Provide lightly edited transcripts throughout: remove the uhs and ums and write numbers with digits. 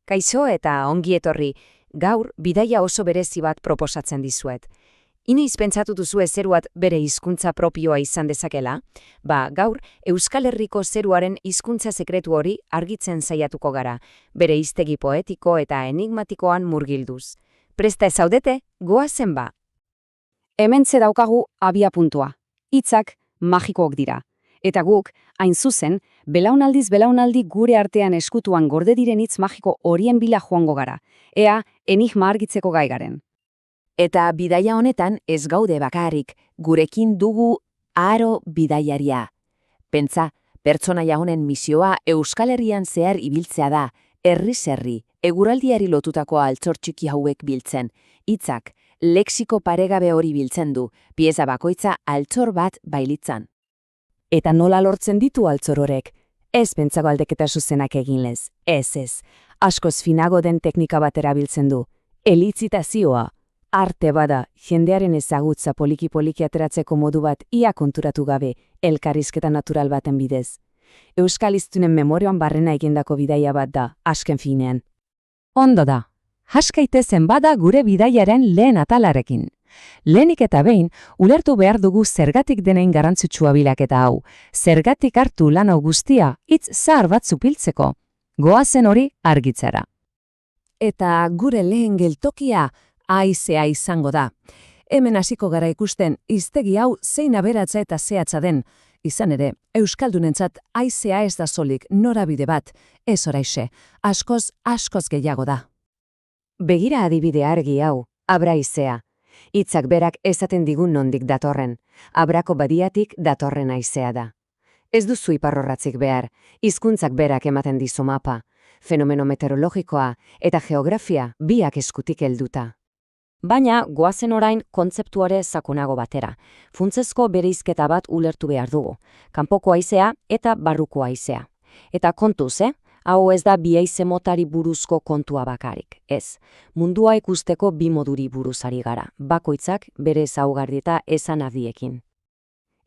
Kaixo eta ongi etorri, gaur bidaia oso berezi bat proposatzen dizuet. Inoiz pentsatu duzue zeruat bere hizkuntza propioa izan dezakela? Gaur Euskal Herriko zeruaren hizkuntza sekretu hori argitzen saiatuko gara, bere hiztegi poetiko eta enigmatikoan murgilduz. Presta ez zaudete? Goazen ba! Hementxe daukagu abiapuntua. Hitzak magikoak dira. Eta guk, hain zuzen, belaunaldiz belaunaldi gure artean eskutuan gorde diren hitz magiko horien bila joango gara. Ea, enigma argitzeko gai garen. Eta bidaia honetan ez gaude bakarrik, gurekin dugu aro bidaiaria. Pentsa, pertsonaia honen misioa Euskal Herrian zehar ibiltzea da, herriz herri, eguraldiari lotutako altxor txiki hauek biltzen. Hitzak, lexiko paregabe hori biltzen du, pieza bakoitza altxor bat bailitzan. Eta nola lortzen ditu altxor horek? Ez pentsago aldeketa zuzenak eginlez. Ez. Askoz finago den teknika bat erabiltzen du. Elitzitazioa. Arte bada, jendearen ezagutza poliki-poliki ateratzeko modu bat ia konturatu gabe, elkarrizketa natural baten bidez. Euskal hiztunen memorioan barrena egindako bidaia bat da, asken finean. Ondo da. Haskaitezen bada gure bidaiaren lehen atalarekin. Lehenik eta behin, ulertu behar dugu zergatik denein garrantzitsua bilaketa hau. Zergatik hartu lan hau guztia, hitz zahar bat zupiltzeko. Goazen hori argitzara. Eta gure lehen geltokia haizea izango da. Hemen hasiko gara ikusten, hiztegi hau zein aberatsa eta zehatza den. Izan ere, euskaldunentzat haizea ez da solik norabide bat, ez oraixe, askoz gehiago da. Begira adibide argi hau, abraizea. Hitzak berak esaten digun nondik datorren. Abrako badiatik datorren haizea da. Ez duzu iparrorratzik behar, hizkuntzak berak ematen dizu mapa, fenomeno meteorologikoa eta geografia biak eskutik helduta. Baina, goazen orain kontzeptuare sakonago batera. Funtsezko bereizketa bat ulertu behar dugu. Kanpoko haizea eta barruko haizea. Eta kontuz, hau ez da bi haize motari buruzko kontua bakarik. Ez, mundua ikusteko bi moduri buruzari gara. Bakoitzak bere ezaugarri eta esan adiekin.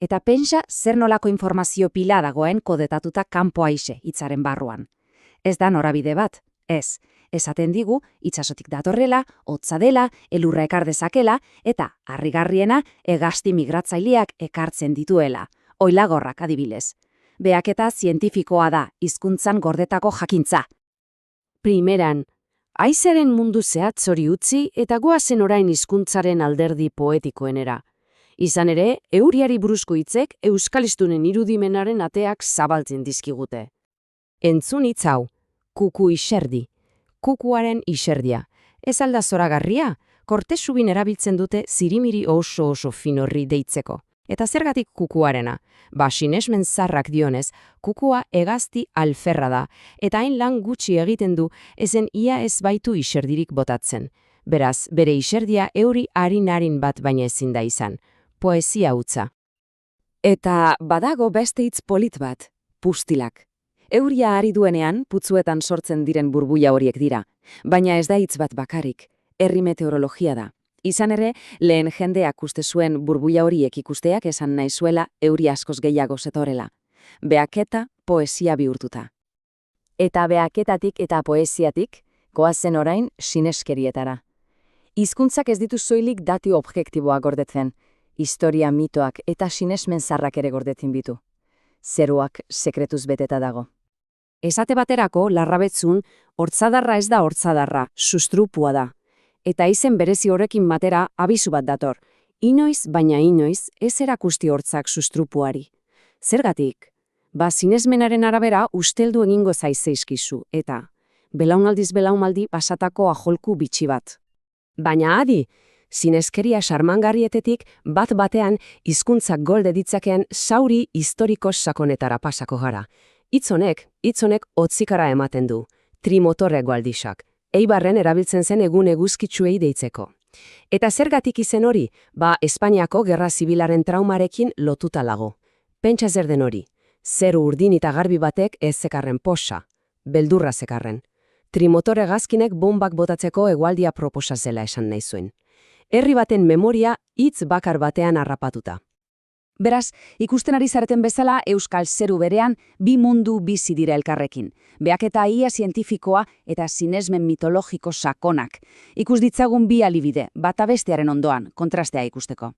Eta pentsa zer nolako informazio pila dagoen kodetatuta kanpo haize hitzaren barruan. Ez da norabide bat, ez. Esaten digu, itsasotik datorrela, hotza dela, elurra ekar dezakela, eta, harrigarriena, hegazti migratzaileak ekartzen dituela. Oilagorrak adibidez. Beaketa zientifikoa da, hizkuntzan gordetako jakintza. Primeran, haizeren mundu zehatz hori utzi eta goazen orain hizkuntzaren alderdi poetikoenera. Izan ere, euriari buruzko hitzek euskalistunen irudimenaren ateak zabaltzen dizkigute. Entzun hitz hau, kuku iserdi. Kukuaren iserdia. Ez alda zoragarria, kortesubin erabiltzen dute zirimiri oso fin horri deitzeko. Eta zergatik kukuarena? Sinesmen zarrak dionez, kukua hegazti alferra da, eta hain lan gutxi egiten du ezen ia ez baitu iserdirik botatzen. Beraz, bere iserdia euri harin bat baina ezin da izan. Poesia hutsa. Eta badago beste hitz polit bat, pustilak. Euria ari duenean, putzuetan sortzen diren burbuila horiek dira, baina ez da hitz bat bakarik, herri meteorologia da. Izan ere, lehen jendeak uste zuen burbuila horiek ikusteak esan nahi zuela euri askoz gehiago zetorela. Beaketa, poesia bihurtuta. Eta beaketatik eta poesiatik, goazen orain sineskerietara. Hizkuntzak ez ditu soilik datu objektiboa gordetzen, historia mitoak eta sinesmen zarrak ere gordetzen bitu. Zeruak sekretuz beteta dago. Esate baterako, larrabetzun, hortzadarra ez da hortzadarra, sustrupua da. Eta izen berezi horrekin batera abisu bat dator. Inoiz, baina inoiz, ez erakusti hortzak sustrupuari. Zergatik? Sinesmenaren arabera usteldu egingo zaizeizkizu, eta belaunaldiz belaunaldi pasatako aholku bitxi bat. Baina adi, sineskeria sarmangarrietetik bat-batean hizkuntzak golde ditzakeen sauri historiko sakonetara pasako gara. Hitz honek hotzikara ematen du, trimotore gualdisak, Eibarren erabiltzen zen egun eguzkitsuei deitzeko. Eta zergatik izen hori? Espainiako gerra zibilaren traumarekin lotuta lago. Pentsa zer den hori, zeru urdin eta garbi batek ez zekarren posa, beldurra zekarren. Trimotore gazkinek bombak botatzeko hegoaldia proposa zela esan nahi zuen. Herri baten memoria hitz bakar batean harrapatuta. Beraz, ikusten ari zareten bezala euskal zeru berean bi mundu bizi dira elkarrekin. Beaketa ia zientifikoa eta sinesmen mitologiko sakonak. Ikus ditzagun bi alibide, bata bestearen ondoan, kontrastea ikusteko.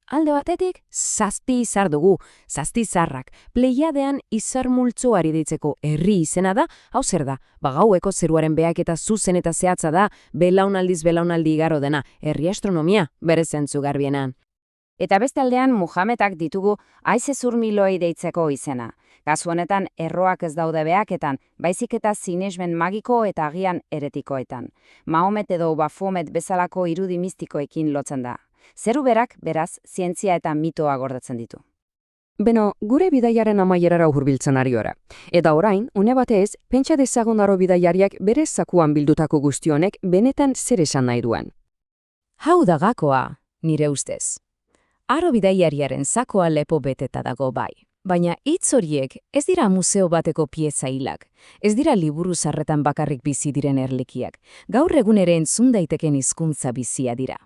Alde batetik, zazpi izar dugu, zazpi zarrak. Pleiadean izar multzoari deitzeko herri izena da, hau zer da, gaueko zeruaren beaketa zuzen eta zehatza da, belaunaldiz belaunaldi igaro dena, herri astronomia, bere zentzu garbienan. Eta beste aldean Muhamedak ditugu haize zurmiloi deitzeko izena. Kasu honetan erroak ez daude behaketan, baizik eta sinesmen magiko eta agian eretikoetan. Mahomet edo Bafomet bezalako irudi mistikoekin lotzen da. Zeru berak, beraz, zientzia eta mitoa gordetzen ditu. Beno, gure bidaiaren amaierara hurbiltzen ari ora. Eta orain, une batez, pentsa dezagun aro bidaiariak bere zakuan bildutako guzti honek benetan zer esan nahi duen. Hau da gakoa, nire ustez. Aro bidaiariaren zakoa lepo beteta dago bai. Baina hitz horiek ez dira museo bateko pieza hilak. Ez dira liburu zarretan bakarrik bizi diren erlikiak. Gaur egun ere entzun daiteken hizkuntza bizia dira.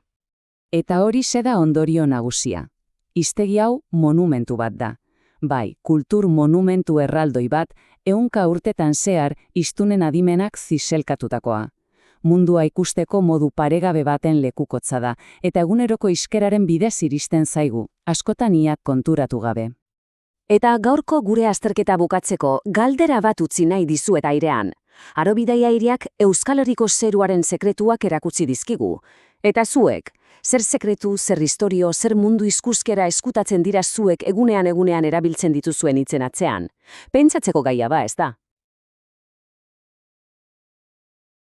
Eta hori da ondorio nagusia. Hiztegi hau monumentu bat da. Bai, kultur monumentu erraldoi bat, 100 urtetan zehar hiztunen adimenak ziselkatutakoa. Mundua ikusteko modu paregabe baten lekukotza da, eta eguneroko iskeraren bidez iristen zaigu, askotan iak konturatu gabe. Eta gaurko gure azterketa bukatzeko galdera bat utzi nahi dizuet airean. Aro bidaiariak Euskal Herriko zeruaren sekretuak erakutsi dizkigu. Eta zuek, zer sekretu, zer historio, zer mundu ikuskera eskutatzen dira zuek egunean erabiltzen dituzuen hitzen atzean. Pentsatzeko gaia ba, ez da?